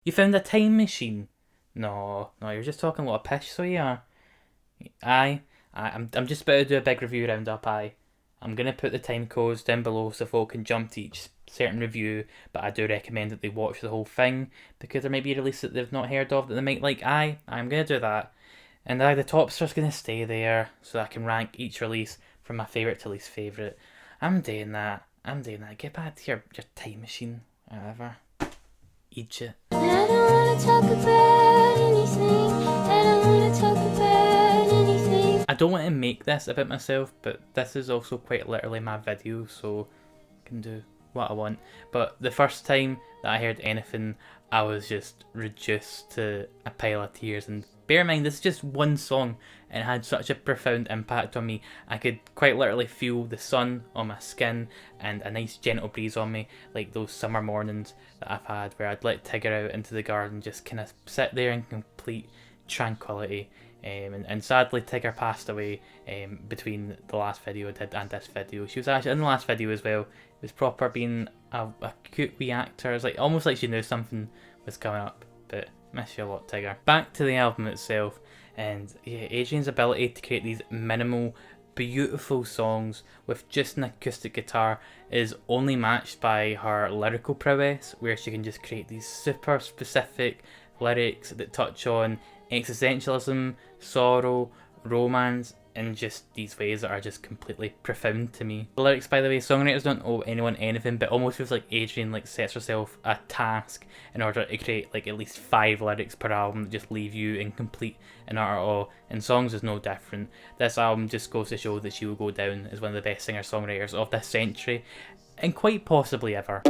You found a time machine? No, no, you're just talking a lot of pish, so you are. Aye, I'm just about to do a big review roundup, aye. I'm going to put the time codes down below so folk can jump to each certain review, but I do recommend that they watch the whole thing because there might be a release that they've not heard of that they might like. Aye, I'm going to do that. And aye, the top's just going to stay there so I can rank each release from my favourite to least favourite. I'm doing that. I'm doing that. Get back to your time machine, whatever. Eat it. I don't wanna talk about anything. I don't wanna talk about anything. I don't want to make this about myself, but this is also quite literally my video, so I can do what I want. But the first time that I heard anything, I was just reduced to a pile of tears. And bear in mind, this is just one song and it had such a profound impact on me. I could quite literally feel the sun on my skin and a nice gentle breeze on me, like those summer mornings that I've had where I'd let Tigger out into the garden, just kind of sit there in complete tranquility. And sadly, Tigger passed away between the last video I did and this video. She was actually in the last video as well. It was proper being a cute wee actor. It's like almost like she knew something was coming up. But miss you a lot, Tigger. Back to the album itself, and yeah, Adrian's ability to create these minimal, beautiful songs with just an acoustic guitar is only matched by her lyrical prowess, where she can just create these super specific lyrics that touch on existentialism, sorrow, romance, in just these ways that are just completely profound to me. The lyrics, by the way, songwriters don't owe anyone anything, but almost feels like Adrian sets herself a task in order to create at least 5 lyrics per album that just leave you in complete and utter awe. And songs is no different. This album just goes to show that she will go down as one of the best singer-songwriters of this century, and quite possibly ever.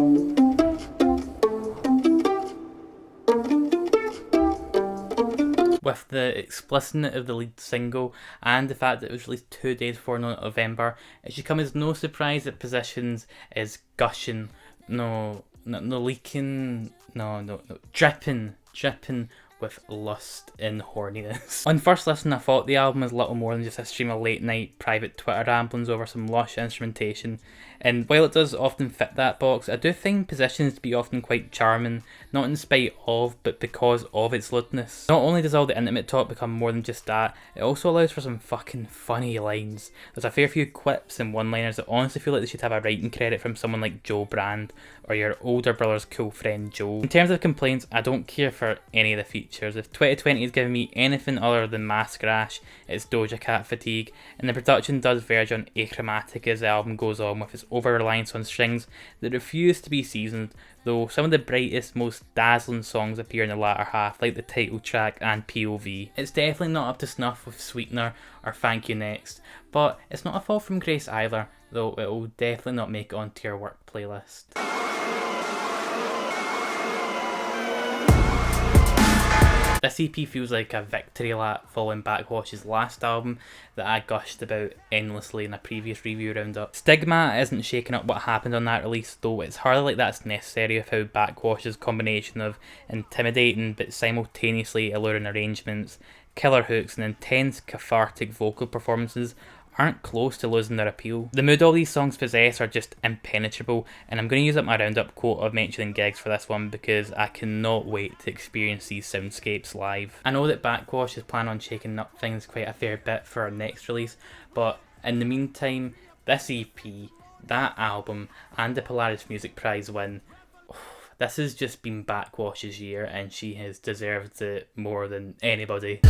With the explicitness of the lead single and the fact that it was released 2 days before November, it should come as no surprise that Positions is gushing, no leaking, no, dripping with lust and horniness. On first listen, I thought the album was little more than just a stream of late night private Twitter ramblings over some lush instrumentation, and while it does often fit that box, I do find Positions to be often quite charming, not in spite of, but because of its lewdness. Not only does all the intimate talk become more than just that, it also allows for some fucking funny lines. There's a fair few quips and one-liners that honestly feel like they should have a writing credit from someone like Joe Brand, or your older brother's cool friend Joe. In terms of complaints, I don't care for any of the features. If 2020 has given me anything other than mask rash, it's Doja Cat fatigue, and the production does verge on achromatic as the album goes on with its over-reliance on strings that refuse to be seasoned, though some of the brightest, most dazzling songs appear in the latter half, like the title track and POV. It's definitely not up to snuff with Sweetener or Thank You Next, but it's not a fall from grace either, though it will definitely not make it onto your work playlist. This EP feels like a victory lap following Backwash's last album that I gushed about endlessly in a previous review roundup. Stigma isn't shaking up what happened on that release, though it's hardly like that's necessary of how Backwash's combination of intimidating but simultaneously alluring arrangements, killer hooks and intense cathartic vocal performances aren't close to losing their appeal. The mood all these songs possess are just impenetrable, and I'm going to use up my roundup quote of mentioning gigs for this one because I cannot wait to experience these soundscapes live. I know that Backwash is planning on shaking up things quite a fair bit for our next release, but in the meantime, this EP, that album, and the Polaris Music Prize win, this has just been Backwash's year, and she has deserved it more than anybody.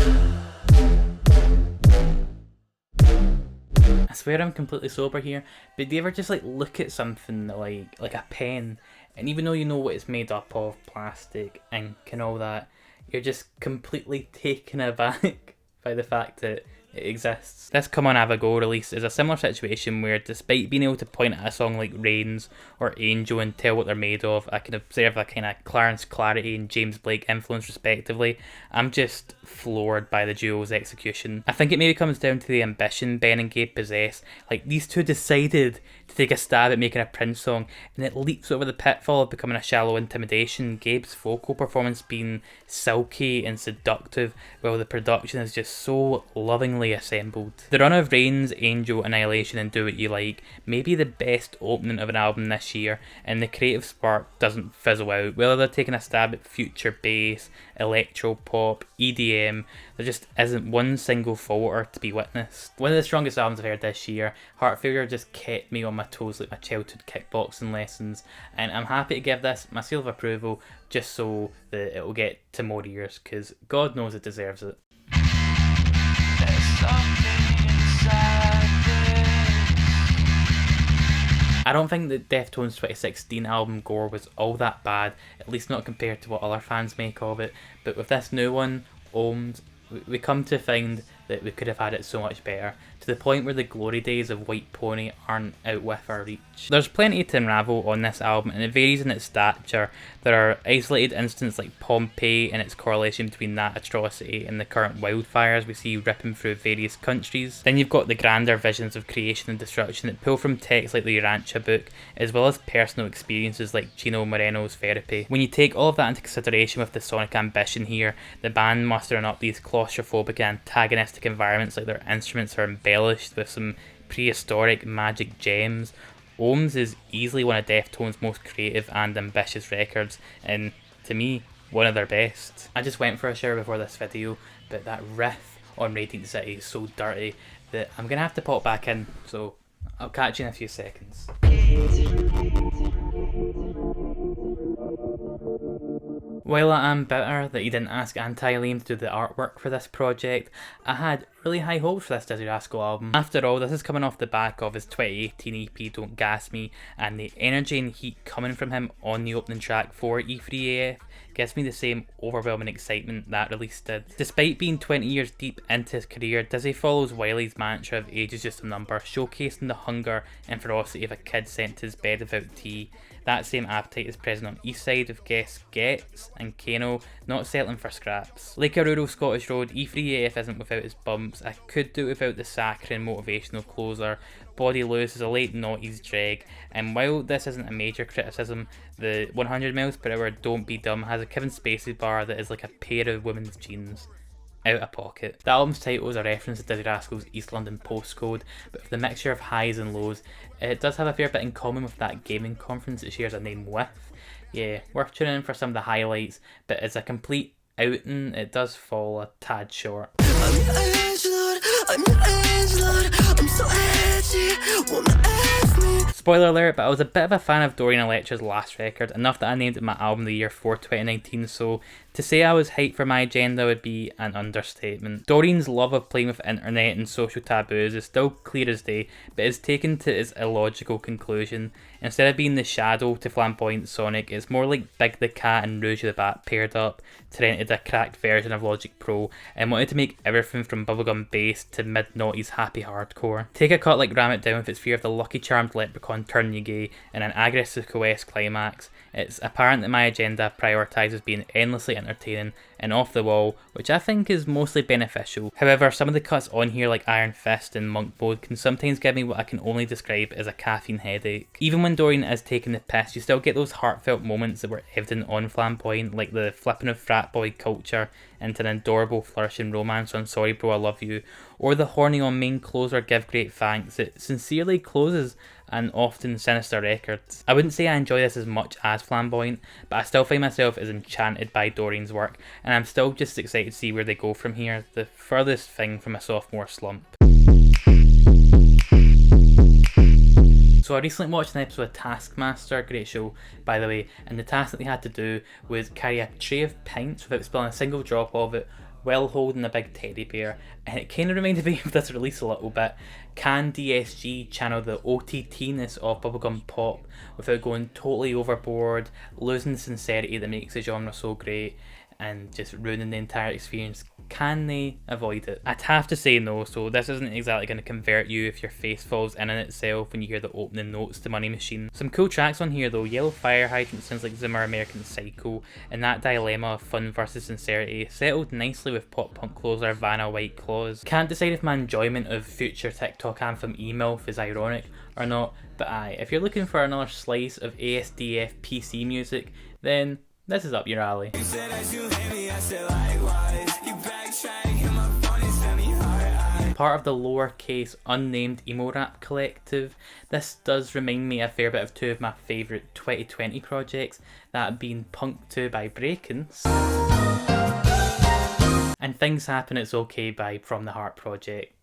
I swear I'm completely sober here, but do you ever just look at something like a pen, and even though you know what it's made up of, plastic, ink and all that, you're just completely taken aback by the fact that it exists. This Come On Have a Go release is a similar situation where, despite being able to point at a song like Rains or Angel and tell what they're made of, I can observe a kind of Clarence Clarity and James Blake influence respectively, I'm just floored by the duo's execution. I think it maybe comes down to the ambition Ben and Gabe possess. These two decided to take a stab at making a Prince song, and it leaps over the pitfall of becoming a shallow intimidation, Gabe's vocal performance being silky and seductive, while the production is just so lovingly assembled. The run of Rain's Angel, Annihilation and Do What You Like may be the best opening of an album this year, and the creative spark doesn't fizzle out. Whether they're taking a stab at future bass, electro pop, EDM, there just isn't one single falter to be witnessed. One of the strongest albums I've heard this year. Heart Failure just kept me on my toes like my childhood kickboxing lessons, and I'm happy to give this my seal of approval just so that it will get to more ears, because God knows it deserves it. I don't think the Deftones 2016 album Gore was all that bad, at least not compared to what other fans make of it, but with this new one, Ohms, we come to find that we could have had it so much better, to the point where the glory days of White Pony aren't out with our reach. There's plenty to unravel on this album, and it varies in its stature. There are isolated instances like Pompeii and its correlation between that atrocity and the current wildfires we see ripping through various countries. Then you've got the grander visions of creation and destruction that pull from texts like the Urantia book, as well as personal experiences like Chino Moreno's Therapy. When you take all of that into consideration with the sonic ambition here, the band mustering up these claustrophobic and antagonistic environments like their instruments are embellished with some prehistoric magic gems. Ohms is easily one of Deftones' most creative and ambitious records, and to me, one of their best. I just went for a shower before this video, but that riff on Radiant City is so dirty that I'm gonna have to pop back in, so I'll catch you in a few seconds. While I am bitter that he didn't ask Anti-Lame to do the artwork for this project, I had really high hopes for this Dizzee Rascal album. After all, this is coming off the back of his 2018 EP Don't Gas Me, and the energy and heat coming from him on the opening track for E3AF gives me the same overwhelming excitement that release did. Despite being 20 years deep into his career, Dizzee follows Wiley's mantra of age is just a number, showcasing the hunger and ferocity of a kid sent to his bed without tea. That same appetite is present on Eastside with guests Getz and Kano, not settling for scraps. Like a rural Scottish road, E3AF isn't without its bumps. I could do it without the saccharine motivational closer. Body Loose is a late noughties dreg, and while this isn't a major criticism, the 100 miles per hour Don't Be Dumb has a Kevin Spacey bar that is like a pair of women's jeans. Out of pocket. The album's title is a reference to Dizzee Rascal's East London postcode, but with the mixture of highs and lows, it does have a fair bit in common with that gaming conference it shares a name with. Yeah, worth tuning in for some of the highlights, but as a complete outing, it does fall a tad short. Spoiler alert, but I was a bit of a fan of Dorian Electra's last record, enough that I named it my album of the year for 2019, so to say I was hyped for My Agenda would be an understatement. Dorian's love of playing with internet and social taboos is still clear as day, but is taken to its illogical conclusion. Instead of being the Shadow to flamboyant Sonic, it's more like Big the Cat and Rouge the Bat paired up to rented a cracked version of Logic Pro and wanted to make everything from bubblegum bass to mid-noughties happy hardcore. Take a cut like Ram It Down with its fear of the Lucky Charmed leprechaun turning you gay and an Aggressive-esque climax. It's apparent that My Agenda prioritises being endlessly entertaining and off the wall, which I think is mostly beneficial. However, some of the cuts on here like Iron Fist and Monk Mode can sometimes give me what I can only describe as a caffeine headache. Even when Dorian is taking the piss, you still get those heartfelt moments that were evident on Flamboyant, like the flipping of frat boy culture into an adorable flourishing romance on Sorry Bro I Love You, or the horny on main closer Give Great Thanks. It sincerely closes an often sinister record. I wouldn't say I enjoy this as much as Flamboyant, but I still find myself as enchanted by Dorian's work, and I'm still just excited to see where they go from here, the furthest thing from a sophomore slump. So I recently watched an episode of Taskmaster, great show by the way, and the task that they had to do was carry a tray of pints without spilling a single drop of it while holding a big teddy bear, and it kind of reminded me of this release a little bit. Can DSG channel the OTT-ness of bubblegum pop without going totally overboard, losing the sincerity that makes the genre so great, and just ruining the entire experience? Can they avoid it? I'd have to say no, so this isn't exactly going to convert you if your face falls in on itself when you hear the opening notes to Money Machine. Some cool tracks on here though. Yellow Fire Hydrant sounds like Zimmer American Psycho, and that dilemma of fun versus sincerity settled nicely with pop punk closer Vanna White Claws. Can't decide if my enjoyment of future TikTok anthem E-MILF is ironic, or not, but aye, if you're looking for another slice of ASDF PC music, then this is up your alley. Part of the lowercase unnamed emo rap collective, this does remind me a fair bit of two of my favourite 2020 projects, that being Punk 2 by Breakins and Things Happen It's Okay by From the Heart Project.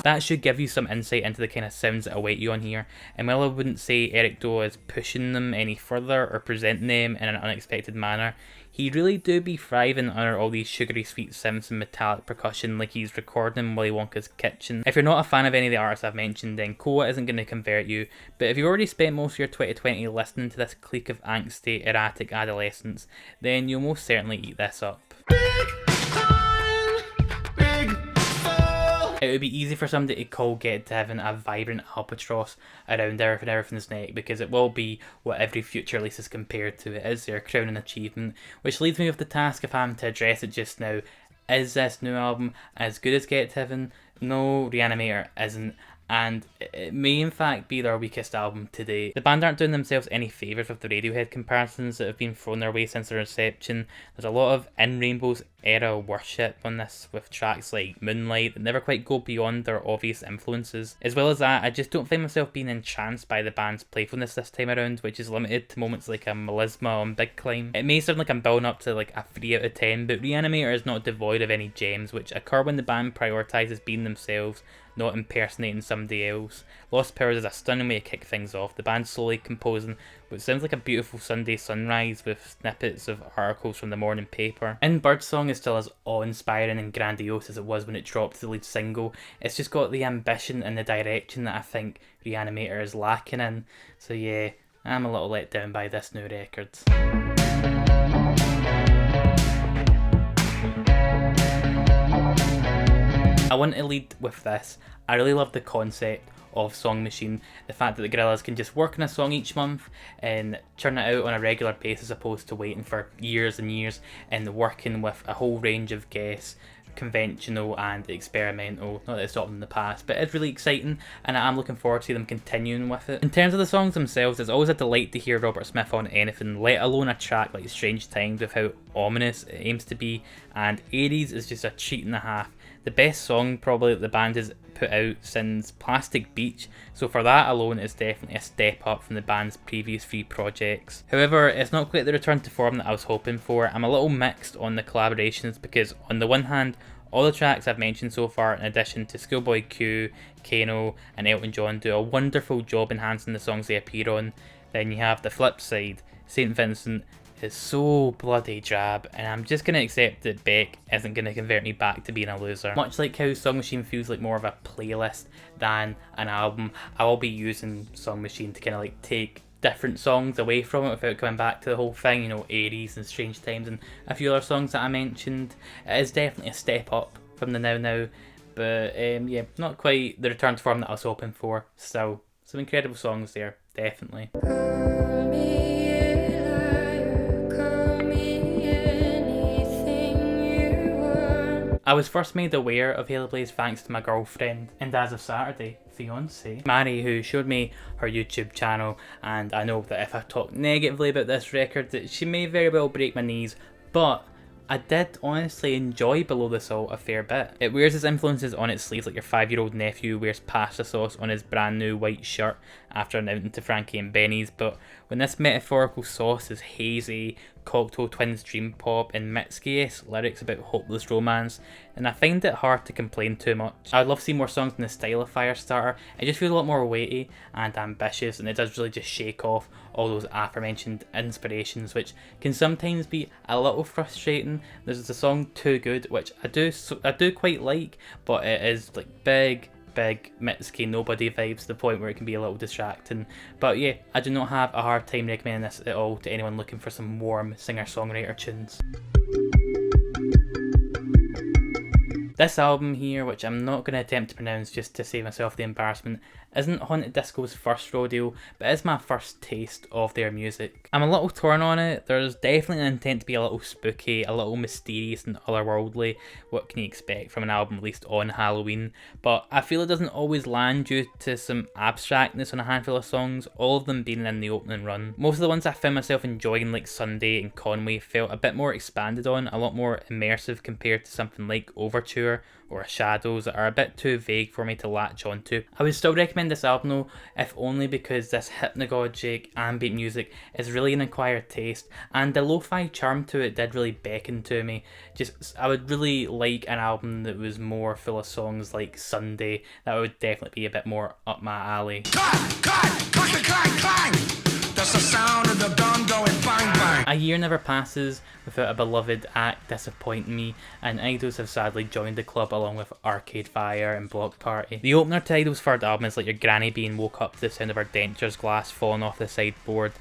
That should give you some insight into the kind of sounds that await you on here, and while I wouldn't say Eric Doe is pushing them any further or presenting them in an unexpected manner, he really do be thriving under all these sugary sweet synths and metallic percussion like he's recording in Willy Wonka's kitchen. If you're not a fan of any of the artists I've mentioned, then Koa isn't going to convert you, but if you've already spent most of your 2020 listening to this clique of angsty, erratic adolescents, then you'll most certainly eat this up. It would be easy for somebody to call Get to Heaven a vibrant albatross around everything's neck, because it will be what every future release is compared to. It is their crowning achievement, which leaves me with the task of having to address it just now. Is this new album as good as Get to Heaven? No, Reanimator isn't, and it may in fact be their weakest album to date. The band aren't doing themselves any favours with the Radiohead comparisons that have been thrown their way since their inception. There's a lot of In Rainbow's era worship on this, with tracks like Moonlight that never quite go beyond their obvious influences. As well as that, I just don't find myself being entranced by the band's playfulness this time around, which is limited to moments like a Melisma on Big Climb. It may sound like I'm building up to like a 3 out of 10, but Reanimator is not devoid of any gems, which occur when the band prioritises being themselves, not impersonating somebody else. Lost Powers is a stunning way to kick things off, the band slowly composing what sounds like a beautiful Sunday sunrise with snippets of articles from the morning paper. In Birdsong is still as awe-inspiring and grandiose as it was when it dropped to the lead single. It's just got the ambition and the direction that I think Reanimator is lacking in. So yeah, I'm a little let down by this new record. I want to lead with this. I really love the concept of Song Machine, the fact that the Gorillaz can just work on a song each month and churn it out on a regular basis, as opposed to waiting for years and years and working with a whole range of guests, conventional and experimental. Not that it's stopped in the past, but it's really exciting and I'm looking forward to them continuing with it. In terms of the songs themselves, it's always a delight to hear Robert Smith on anything, let alone a track like Strange Times with how ominous it aims to be, and Aries is just a treat and a half. The best song probably that the band has put out since Plastic Beach, so for that alone it's definitely a step up from the band's previous 3 projects. However, it's not quite the return to form that I was hoping for. I'm a little mixed on the collaborations, because on the one hand, all the tracks I've mentioned so far, in addition to Schoolboy Q, Kano and Elton John, do a wonderful job enhancing the songs they appear on. Then you have the flip side. St. Vincent is so bloody drab, and I'm just going to accept that Beck isn't going to convert me back to being a loser. Much like how Song Machine feels like more of a playlist than an album, I will be using Song Machine to kind of like take different songs away from it without coming back to the whole thing, you know, Aries and Strange Times and a few other songs that I mentioned. It is definitely a step up from the Now, but yeah, not quite the return to form that I was hoping for. Still, some incredible songs there, definitely. I was first made aware of Haley Blaze thanks to my girlfriend, and as of Saturday, fiance, Mary, who showed me her YouTube channel, and I know that if I talk negatively about this record that she may very well break my knees, but I did honestly enjoy Below the Salt a fair bit. It wears its influences on its sleeves like your 5-year-old nephew wears pasta sauce on his brand new white shirt after an outing to Frankie and Benny's, but when this metaphorical sauce is hazy, Cocteau Twins dream pop and Mitski-esque lyrics about hopeless romance, and I find it hard to complain too much. I would love to see more songs in the style of Firestarter. It just feels a lot more weighty and ambitious, and it does really just shake off all those aforementioned inspirations, which can sometimes be a little frustrating. There's the song Too Good, which I do quite like, but it is like big Mitski Nobody vibes to the point where it can be a little distracting. But yeah, I do not have a hard time recommending this at all to anyone looking for some warm singer-songwriter tunes. This album here, which I'm not going to attempt to pronounce just to save myself the embarrassment, isn't Haunted Disco's first rodeo, but is my first taste of their music. I'm a little torn on it. There's definitely an intent to be a little spooky, a little mysterious and otherworldly. What can you expect from an album released on Halloween? But I feel it doesn't always land due to some abstractness on a handful of songs, all of them being in the opening run. Most of the ones I found myself enjoying, like Sunday and Conway, felt a bit more expanded on, a lot more immersive compared to something like Overture or Shadows that are a bit too vague for me to latch onto. I would still recommend this album though, if only because this hypnagogic ambient music is really an acquired taste, and the lo-fi charm to it did really beckon to me. I would really like an album that was more full of songs like Sunday. That would definitely be a bit more up my alley. That's the sound of the gun going bang bang. A year never passes without a beloved act disappointing me, and IDLES have sadly joined the club along with Arcade Fire and Block Party. The opener to IDLES' third album is like your granny being woke up to the sound of her dentures glass falling off the sideboard.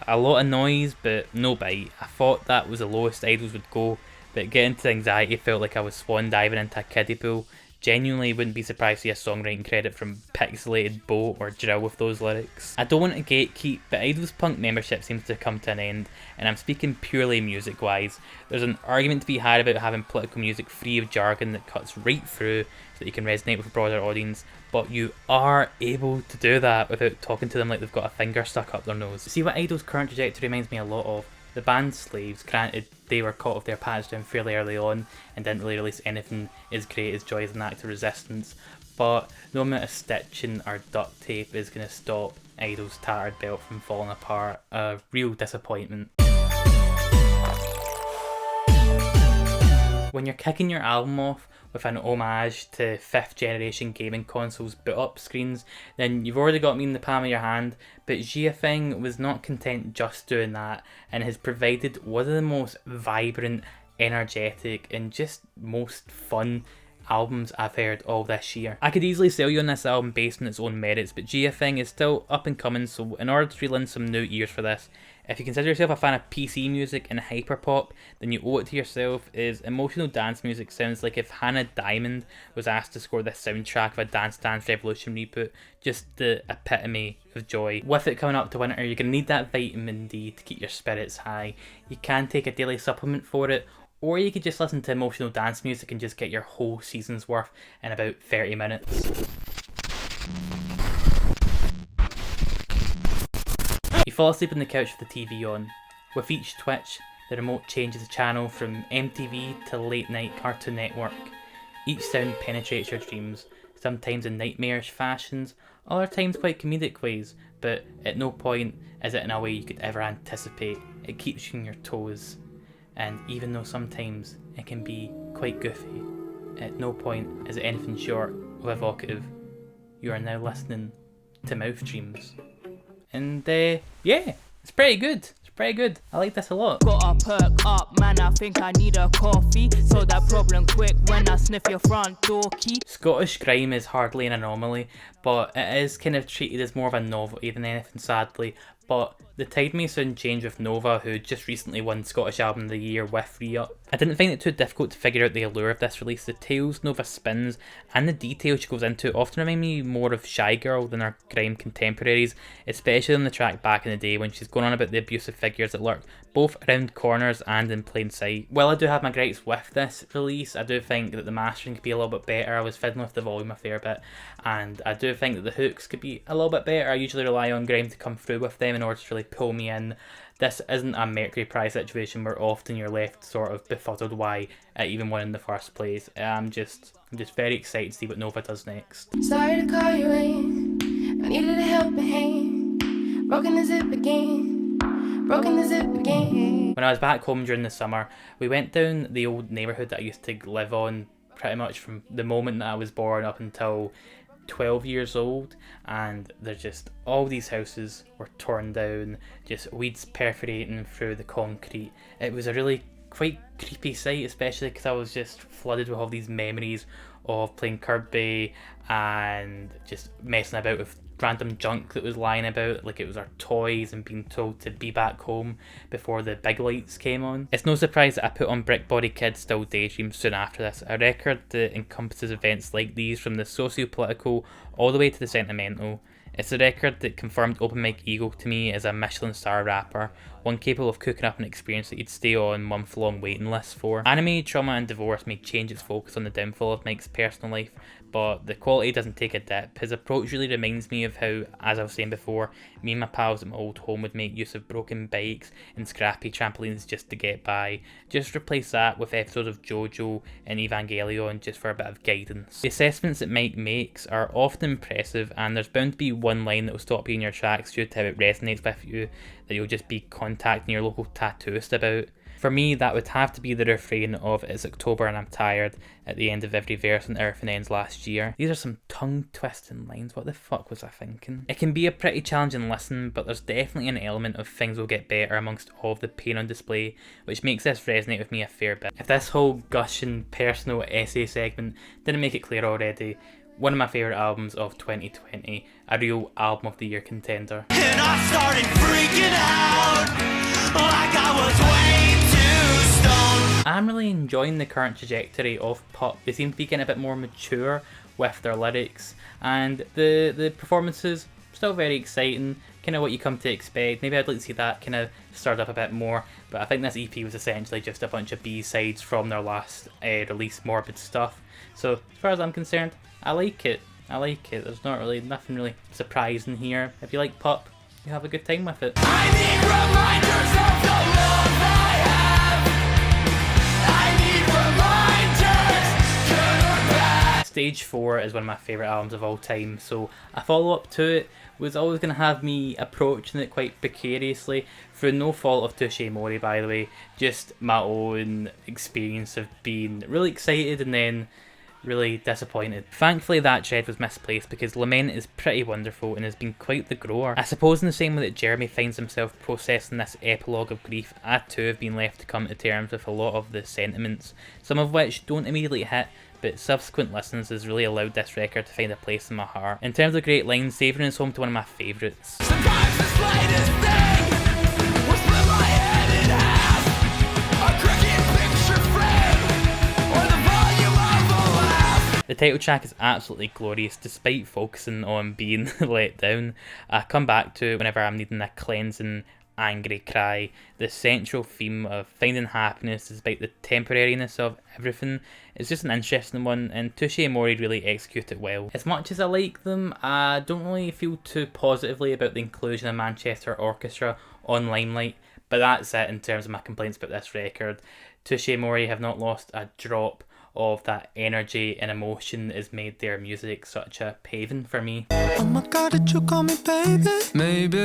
A lot of noise, but no bite. I thought that was the lowest IDLES would go, but getting to anxiety felt like I was swan diving into a kiddie pool. Genuinely wouldn't be surprised to see a songwriting credit from Pixelated Bo or Drill with those lyrics. I don't want to gatekeep, but IDLES Punk membership seems to come to an end, and I'm speaking purely music wise. There's an argument to be had about having political music free of jargon that cuts right through so that you can resonate with a broader audience, but you are able to do that without talking to them like they've got a finger stuck up their nose. See what IDLES' current trajectory reminds me a lot of? The band Slaves. Granted, they were caught off their pants down fairly early on and didn't really release anything as great as Joy is an Act of Resistance, but no amount of stitching or duct tape is going to stop IDLES' tattered belt from falling apart. A real disappointment. When you're kicking your album off with an homage to 5th generation gaming consoles boot up screens, then you've already got me in the palm of your hand, but Jiafeng was not content just doing that and has provided one of the most vibrant, energetic and just most fun albums I've heard all this year. I could easily sell you on this album based on its own merits, but Jiafeng is still up and coming, so in order to reel in some new ears for this, if you consider yourself a fan of PC music and hyperpop, then you owe it to yourself, as emotional dance music sounds like if Hannah Diamond was asked to score the soundtrack of a Dance Dance Revolution reboot. Just the epitome of joy. With it coming up to winter, you're going to need that vitamin D to keep your spirits high. You can take a daily supplement for it, or you could just listen to emotional dance music and just get your whole season's worth in about 30 minutes. You fall asleep on the couch with the TV on. With each twitch, the remote changes the channel from MTV to late night Cartoon Network. Each sound penetrates your dreams, sometimes in nightmarish fashions, other times quite comedic ways, but at no point is it in a way you could ever anticipate. It keeps you on your toes, and even though sometimes it can be quite goofy, at no point is it anything short of evocative. You are now listening to Mouth Dreams. And yeah, it's pretty good. It's pretty good. I like this a lot. Gotta perk up, man, I think I need a coffee. So that problem quick when I sniff your front door key. Scottish grime is hardly an anomaly, but it is kind of treated as more of a novelty than anything, sadly. But the tide may soon change with Nova, who just recently won Scottish Album of the Year with Re-Up. I didn't find it too difficult to figure out the allure of this release. The tales Nova spins and the detail she goes into often remind me more of Shy Girl than her grime contemporaries, especially on the track Back in the Day when she's going on about the abusive figures that lurk both around corners and in plain sight. While I do have my gripes with this release, I do think that the mastering could be a little bit better. I was fiddling with the volume a fair bit, and I do think that the hooks could be a little bit better. I usually rely on grime to come through with them in order to really pull me in. This isn't a Mercury Prize situation where often you're left sort of befuddled why it even won in the first place. I'm just very excited to see what Nova does next. Sorry to call you in, I needed a helping hand. Broken the zip again, broken the zip again. When I was back home during the summer, we went down the old neighbourhood that I used to live on pretty much from the moment that I was born up until 12 years old, and there's just all these houses were torn down, just weeds perforating through the concrete. It was a really quite creepy sight, especially because I was just flooded with all these memories of playing Kirby and just messing about with random junk that was lying about, like it was our toys and being told to be back home before the big lights came on. It's no surprise that I put on Brick Body Kids Still Daydream soon after this, a record that encompasses events like these from the socio-political all the way to the sentimental. It's a record that confirmed Open Mike Eagle to me as a Michelin star rapper, one capable of cooking up an experience that you'd stay on month-long waiting lists for. Anime, trauma and divorce may change its focus on the downfall of Mike's personal life, but the quality doesn't take a dip. His approach really reminds me of how, as I was saying before, me and my pals at my old home would make use of broken bikes and scrappy trampolines just to get by. Just replace that with episodes of JoJo and Evangelion just for a bit of guidance. The assessments that Mike makes are often impressive, and there's bound to be one line that will stop you in your tracks due to how it resonates with you that you'll just be contacting your local tattooist about. For me, that would have to be the refrain of "It's October and I'm tired" at the end of every verse on Earth and Ends last year. These are some tongue-twisting lines, what the fuck was I thinking? It can be a pretty challenging listen, but there's definitely an element of things will get better amongst all of the pain on display, which makes this resonate with me a fair bit. If this whole gushing personal essay segment didn't make it clear already, one of my favourite albums of 2020, a real album of the year contender. And I started freaking out like I was way too stoned. I'm really enjoying the current trajectory of Pup. They seem to be getting a bit more mature with their lyrics, and the performances still very exciting, kind of what you come to expect. Maybe I'd like to see that kind of stirred up a bit more, but I think this EP was essentially just a bunch of B-sides from their last release, Morbid Stuff. So as far as I'm concerned, I like it. There's nothing really surprising here. If you like Pup, you have a good time with it. I need reminders of the love I have. I need reminders, good or bad. Stage 4 is one of my favourite albums of all time, so a follow-up to it was always going to have me approaching it quite precariously, through no fault of Touche Amore, by the way, just my own experience of being really excited and then really disappointed. Thankfully that dread was misplaced, because Lament is pretty wonderful and has been quite the grower. I suppose in the same way that Jeremy finds himself processing this epilogue of grief, I too have been left to come to terms with a lot of the sentiments, some of which don't immediately hit, but subsequent listens has really allowed this record to find a place in my heart. In terms of great lines, Savouring is home to one of my favourites. Sometimes the slightest thing will split my head in half. A cricket picture frame or the volume of a laugh. The title track is absolutely glorious, despite focusing on being let down. I come back to it whenever I'm needing a cleansing, angry cry. The central theme of finding happiness despite the temporariness of everything is just an interesting one, and Touche Amore really execute it well. As much as I like them, I don't really feel too positively about the inclusion of Manchester Orchestra on Limelight, but that's it in terms of my complaints about this record. Touche Amore have not lost a drop of that energy and emotion that has made their music such a paving for me. Oh my god, did you call me baby? Maybe.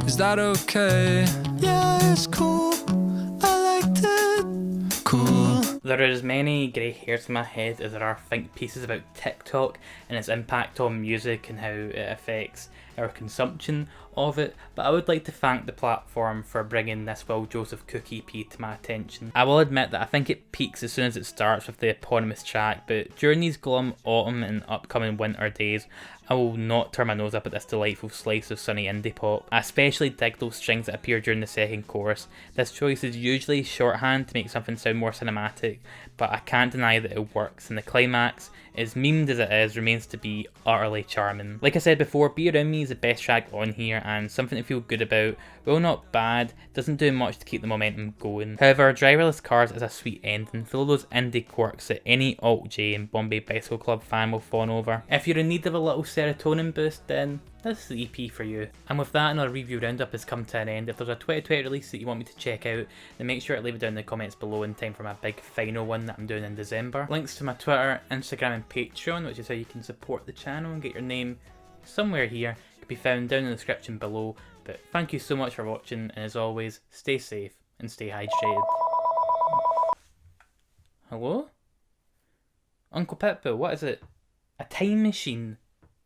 Is that okay? Yeah, it's cool. I liked it. Cool. There are as many grey hairs in my head as there are think pieces about TikTok and its impact on music and how it affects our consumption of it, but I would like to thank the platform for bringing this Will Joseph Cook EP to my attention. I will admit that I think it peaks as soon as it starts with the eponymous track, but during these glum autumn and upcoming winter days, I will not turn my nose up at this delightful slice of sunny indie pop. I especially dig those strings that appear during the second chorus. This choice is usually shorthand to make something sound more cinematic, but I can't deny that it works, and the climax, as memed as it is, remains to be utterly charming. Like I said before, Be Around Me is the best track on here and something to feel good about. While not bad, doesn't do much to keep the momentum going. However, Driverless Cars is a sweet ending, full of those indie quirks that any Alt-J and Bombay Bicycle Club fan will fawn over. If you're in need of a little serotonin boost, then this is the EP for you. And with that, another review roundup has come to an end. If there's a 2020 release that you want me to check out, then make sure to leave it down in the comments below in time for my big final one that I'm doing in December. Links to my Twitter, Instagram and Patreon, which is how you can support the channel and get your name somewhere here, can be found down in the description below. But thank you so much for watching, and as always, stay safe and stay hydrated. Hello? Uncle Pitbull, what is it? A time machine?